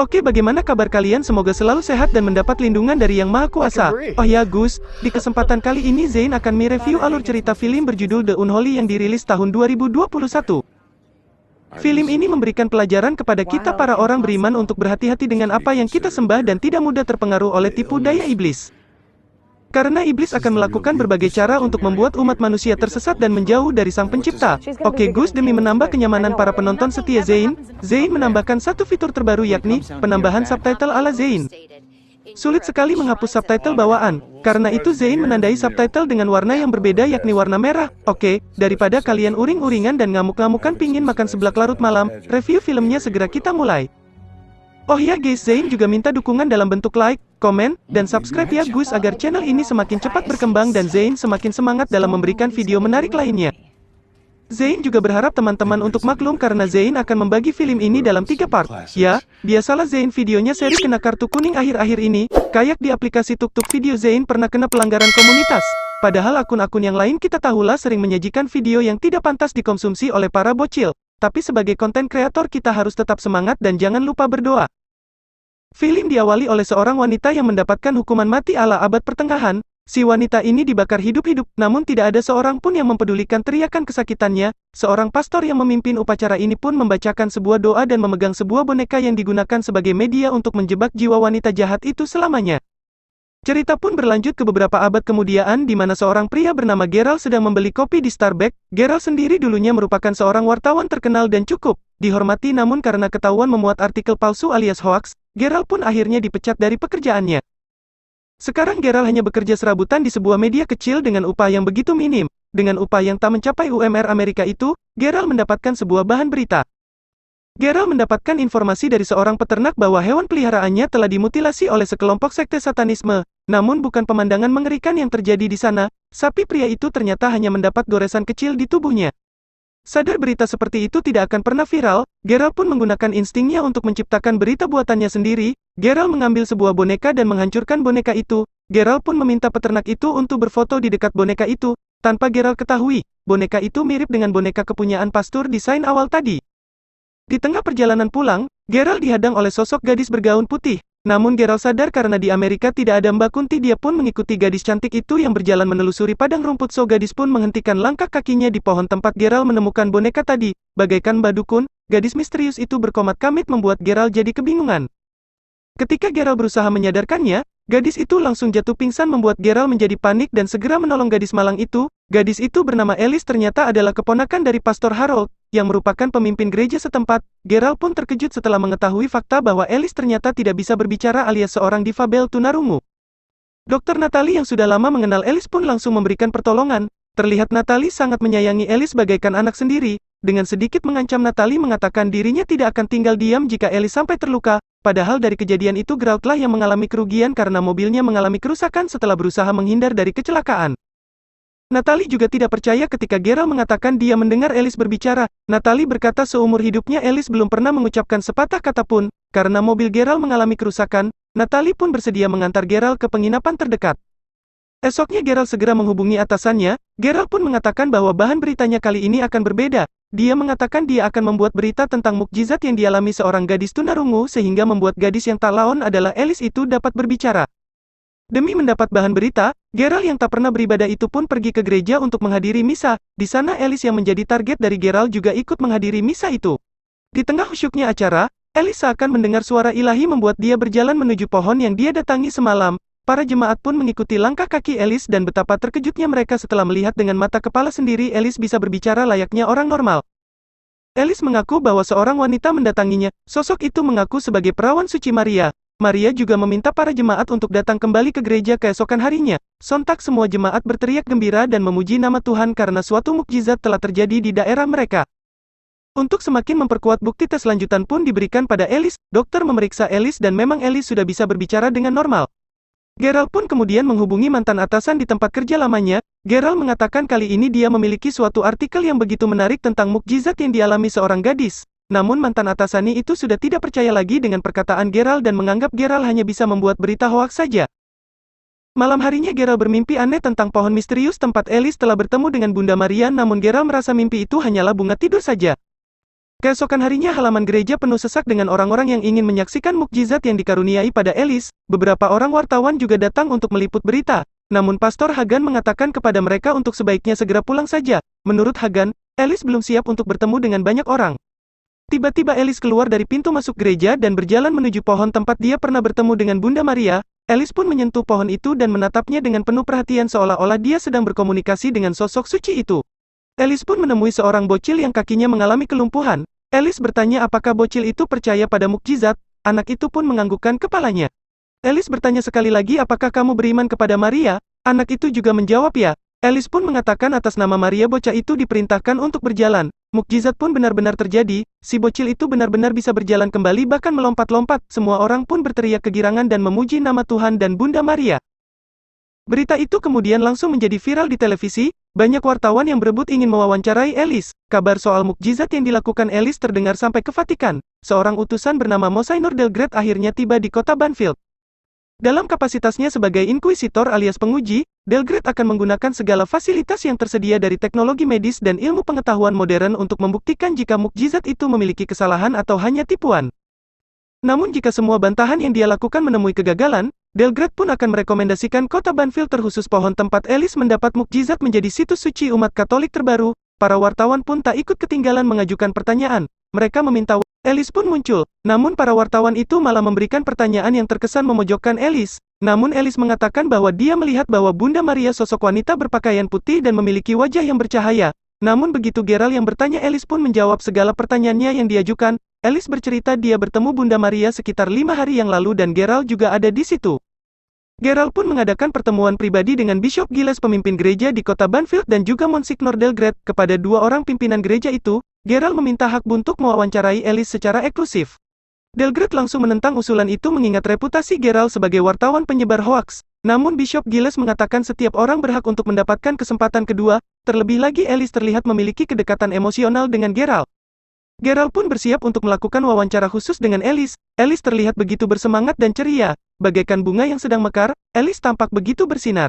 Oke, bagaimana kabar kalian? Semoga selalu sehat dan mendapat lindungan dari Yang Maha Kuasa. Oh ya Gus, di kesempatan kali ini Zain akan mereview alur cerita film berjudul The Unholy yang dirilis tahun 2021. Film ini memberikan pelajaran kepada kita para orang beriman untuk berhati-hati dengan apa yang kita sembah dan tidak mudah terpengaruh oleh tipu daya iblis. Karena iblis akan melakukan berbagai cara untuk membuat umat manusia tersesat dan menjauh dari Sang Pencipta. Oke Gus, demi menambah kenyamanan para penonton setia Zain menambahkan satu fitur terbaru yakni penambahan subtitle ala Zain. Sulit sekali menghapus subtitle bawaan, karena itu Zain menandai subtitle dengan warna yang berbeda yakni warna merah. Oke, daripada kalian uring-uringan dan ngamuk-ngamukan pingin makan seblak larut malam, review filmnya segera kita mulai. Oh ya guys, Zain juga minta dukungan dalam bentuk like, komen, dan subscribe ya Gus agar channel ini semakin cepat berkembang dan Zain semakin semangat dalam memberikan video menarik lainnya. Zain juga berharap teman-teman untuk maklum karena Zain akan membagi film ini dalam 3 part. Ya, biasalah Zain videonya seri kena kartu kuning akhir-akhir ini, kayak di aplikasi tuk-tuk video Zain pernah kena pelanggaran komunitas. Padahal akun-akun yang lain kita tahulah sering menyajikan video yang tidak pantas dikonsumsi oleh para bocil. Tapi sebagai konten kreator kita harus tetap semangat dan jangan lupa berdoa. Film diawali oleh seorang wanita yang mendapatkan hukuman mati ala abad pertengahan. Si wanita ini dibakar hidup-hidup, namun tidak ada seorang pun yang mempedulikan teriakan kesakitannya. Seorang pastor yang memimpin upacara ini pun membacakan sebuah doa dan memegang sebuah boneka yang digunakan sebagai media untuk menjebak jiwa wanita jahat itu selamanya. Cerita pun berlanjut ke beberapa abad kemudian di mana seorang pria bernama Geralt sedang membeli kopi di Starbucks. Geralt sendiri dulunya merupakan seorang wartawan terkenal dan cukup dihormati, namun karena ketahuan memuat artikel palsu alias hoax, Geralt pun akhirnya dipecat dari pekerjaannya. Sekarang Geralt hanya bekerja serabutan di sebuah media kecil dengan upah yang begitu minim. Dengan upah yang tak mencapai UMR Amerika itu, Geralt mendapatkan sebuah bahan berita. Geralt mendapatkan informasi dari seorang peternak bahwa hewan peliharaannya telah dimutilasi oleh sekelompok sekte satanisme. Namun bukan pemandangan mengerikan yang terjadi di sana, sapi pria itu ternyata hanya mendapat goresan kecil di tubuhnya. Sadar berita seperti itu tidak akan pernah viral, Geralt pun menggunakan instingnya untuk menciptakan berita buatannya sendiri. Geralt mengambil sebuah boneka dan menghancurkan boneka itu. Geralt pun meminta peternak itu untuk berfoto di dekat boneka itu. Tanpa Geralt ketahui, boneka itu mirip dengan boneka kepunyaan pastor di scene awal tadi. Di tengah perjalanan pulang, Geralt dihadang oleh sosok gadis bergaun putih. Namun Geralt sadar karena di Amerika tidak ada Mbak Kunti, dia pun mengikuti gadis cantik itu yang berjalan menelusuri padang rumput. Gadis pun menghentikan langkah kakinya di pohon tempat Geralt menemukan boneka tadi. Bagaikan Mbak Dukun, gadis misterius itu berkomat-kamit membuat Geralt jadi kebingungan. Ketika Geralt berusaha menyadarkannya, gadis itu langsung jatuh pingsan membuat Geralt menjadi panik dan segera menolong gadis malang itu. Gadis itu bernama Alice, ternyata adalah keponakan dari Pastor Harold, yang merupakan pemimpin gereja setempat. Geralt pun terkejut setelah mengetahui fakta bahwa Alice ternyata tidak bisa berbicara alias seorang difabel tunarungu. Dokter Natalie yang sudah lama mengenal Alice pun langsung memberikan pertolongan. Terlihat Natalie sangat menyayangi Alice bagaikan anak sendiri. Dengan sedikit mengancam, Natalie mengatakan dirinya tidak akan tinggal diam jika Alice sampai terluka. Padahal dari kejadian itu Geralt lah yang mengalami kerugian karena mobilnya mengalami kerusakan setelah berusaha menghindar dari kecelakaan. Natalie juga tidak percaya ketika Geralt mengatakan dia mendengar Alice berbicara. Natalie berkata seumur hidupnya Alice belum pernah mengucapkan sepatah kata pun. Karena mobil Geralt mengalami kerusakan, Natalie pun bersedia mengantar Geralt ke penginapan terdekat. Esoknya Geralt segera menghubungi atasannya. Geralt pun mengatakan bahwa bahan beritanya kali ini akan berbeda. Dia mengatakan dia akan membuat berita tentang mukjizat yang dialami seorang gadis tunarungu sehingga membuat gadis yang tak laon adalah Alice itu dapat berbicara. Demi mendapat bahan berita, Geralt yang tak pernah beribadah itu pun pergi ke gereja untuk menghadiri misa. Di sana Alice yang menjadi target dari Geralt juga ikut menghadiri misa itu. Di tengah khusyuknya acara, Alice seakan mendengar suara ilahi membuat dia berjalan menuju pohon yang dia datangi semalam. Para jemaat pun mengikuti langkah kaki Alice dan betapa terkejutnya mereka setelah melihat dengan mata kepala sendiri Alice bisa berbicara layaknya orang normal. Alice mengaku bahwa seorang wanita mendatanginya. Sosok itu mengaku sebagai perawan suci Maria. Maria juga meminta para jemaat untuk datang kembali ke gereja keesokan harinya. Sontak semua jemaat berteriak gembira dan memuji nama Tuhan karena suatu mukjizat telah terjadi di daerah mereka. Untuk semakin memperkuat bukti, tes lanjutan pun diberikan pada Alice. Dokter memeriksa Alice dan memang Alice sudah bisa berbicara dengan normal. Geralt pun kemudian menghubungi mantan atasan di tempat kerja lamanya. Geralt mengatakan kali ini dia memiliki suatu artikel yang begitu menarik tentang mukjizat yang dialami seorang gadis. Namun mantan atasannya itu sudah tidak percaya lagi dengan perkataan Geralt dan menganggap Geralt hanya bisa membuat berita hoaks saja. Malam harinya Geralt bermimpi aneh tentang pohon misterius tempat Alice telah bertemu dengan Bunda Maria, namun Geralt merasa mimpi itu hanyalah bunga tidur saja. Keesokan harinya halaman gereja penuh sesak dengan orang-orang yang ingin menyaksikan mukjizat yang dikaruniai pada Alice. Beberapa orang wartawan juga datang untuk meliput berita. Namun Pastor Hagan mengatakan kepada mereka untuk sebaiknya segera pulang saja. Menurut Hagan, Alice belum siap untuk bertemu dengan banyak orang. Tiba-tiba Alice keluar dari pintu masuk gereja dan berjalan menuju pohon tempat dia pernah bertemu dengan Bunda Maria. Alice pun menyentuh pohon itu dan menatapnya dengan penuh perhatian seolah-olah dia sedang berkomunikasi dengan sosok suci itu. Alice pun menemui seorang bocil yang kakinya mengalami kelumpuhan. Alice bertanya apakah bocil itu percaya pada mukjizat. Anak itu pun menganggukkan kepalanya. Alice bertanya sekali lagi apakah kamu beriman kepada Maria? Anak itu juga menjawab ya. Alice pun mengatakan atas nama Maria bocah itu diperintahkan untuk berjalan. Mukjizat pun benar-benar terjadi. Si bocil itu benar-benar bisa berjalan kembali bahkan melompat-lompat. Semua orang pun berteriak kegirangan dan memuji nama Tuhan dan Bunda Maria. Berita itu kemudian langsung menjadi viral di televisi. Banyak wartawan yang berebut ingin mewawancarai Alice. Kabar soal mukjizat yang dilakukan Alice terdengar sampai ke Vatikan. Seorang utusan bernama Monsignor Delgret akhirnya tiba di kota Banfield. Dalam kapasitasnya sebagai inkuisitor alias penguji, Delgret akan menggunakan segala fasilitas yang tersedia dari teknologi medis dan ilmu pengetahuan modern untuk membuktikan jika mukjizat itu memiliki kesalahan atau hanya tipuan. Namun jika semua bantahan yang dia lakukan menemui kegagalan, Delgret pun akan merekomendasikan kota Banfield terkhusus pohon tempat Alice mendapat mukjizat menjadi situs suci umat Katolik terbaru. Para wartawan pun tak ikut ketinggalan mengajukan pertanyaan. Mereka meminta Alice pun muncul. Namun para wartawan itu malah memberikan pertanyaan yang terkesan memojokkan Alice. Namun Alice mengatakan bahwa dia melihat bahwa Bunda Maria sosok wanita berpakaian putih dan memiliki wajah yang bercahaya. Namun begitu Gerald yang bertanya Alice pun menjawab segala pertanyaannya yang diajukan. Alice bercerita dia bertemu Bunda Maria sekitar 5 hari yang lalu dan Gerald juga ada di situ. Gerald pun mengadakan pertemuan pribadi dengan Bishop Giles pemimpin gereja di kota Banfield dan juga Monsignor Delgret. Kepada dua orang pimpinan gereja itu, Gerald meminta hak untuk mewawancarai Alice secara eksklusif. Delgret langsung menentang usulan itu mengingat reputasi Gerald sebagai wartawan penyebar hoaks. Namun Bishop Giles mengatakan setiap orang berhak untuk mendapatkan kesempatan kedua, terlebih lagi Alice terlihat memiliki kedekatan emosional dengan Gerald. Gerald pun bersiap untuk melakukan wawancara khusus dengan Alice. Alice terlihat begitu bersemangat dan ceria. Bagaikan bunga yang sedang mekar, Alice tampak begitu bersinar.